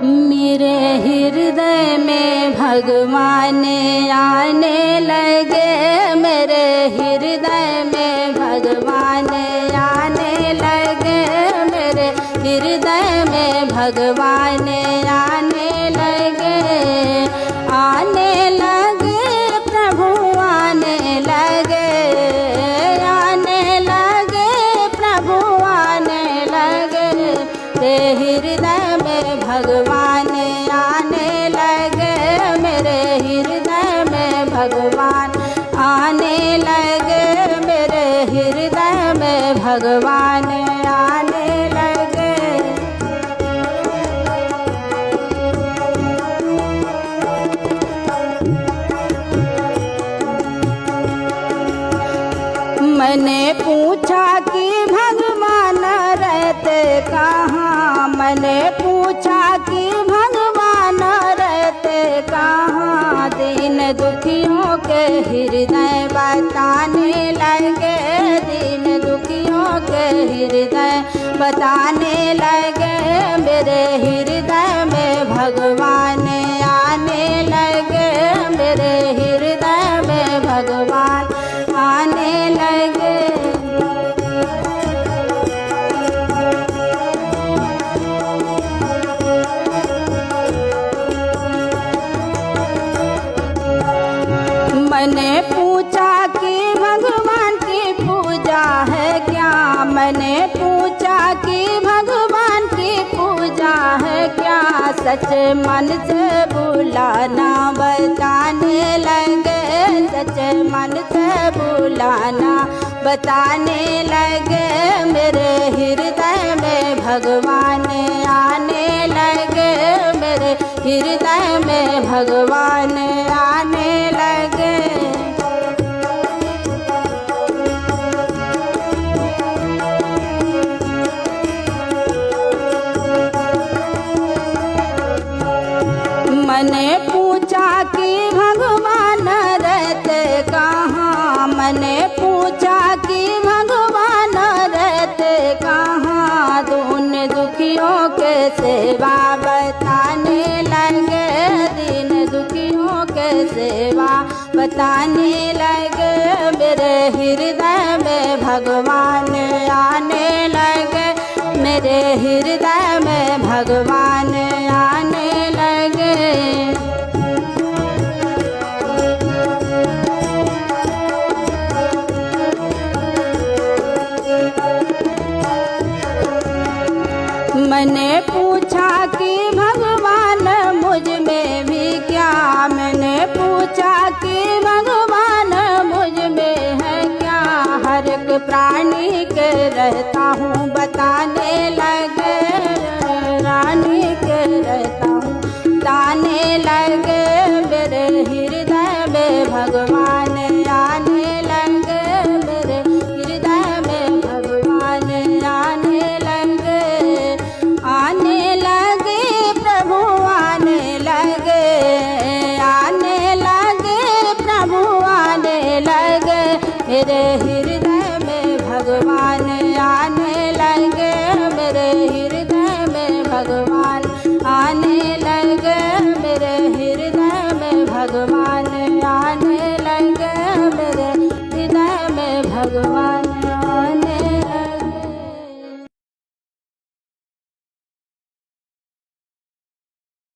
मेरे हृदय में भगवान आने लगे, मेरे हृदय में भगवान आने लगे, मेरे हृदय में भगवान आने लगे, आने लगे प्रभु आने लगे, आने लगे प्रभु आने लगे, तेरे हृदय में भगवान आने लगे, मेरे हृदय में भगवान आने लगे, मेरे हृदय में भगवान आने लगे। मैंने पूछा कि भगवान रहते कहाँ, मैंने पूछा कि भगवान रहते कहाँ, दीन दुखियों के हृदय बताने लगे, दीन दुखियों के हृदय बताने लगे, मेरे हृदय में भगवान आने लगे, मेरे हृदय में भगवान आने लगे। मैंने पूछा कि भगवान की पूजा है क्या, मैंने पूछा कि भगवान की पूजा है क्या, सच मन से बुलाना बताने लगे, सच मन से बुलाना बताने लगे, मेरे हृदय में भगवान आने लगे, मेरे हृदय में भगवान आने लगे। मैंने पूछा कि भगवान रहते कहाँ, मैंने पूछा कि भगवान रहते कहाँ, उन दुखियों के सेवा बताने लगे, दीन दुखियों के सेवा बताने लगे, मेरे हृदय में भगवान आने लगे, मेरे हृदय में भगवान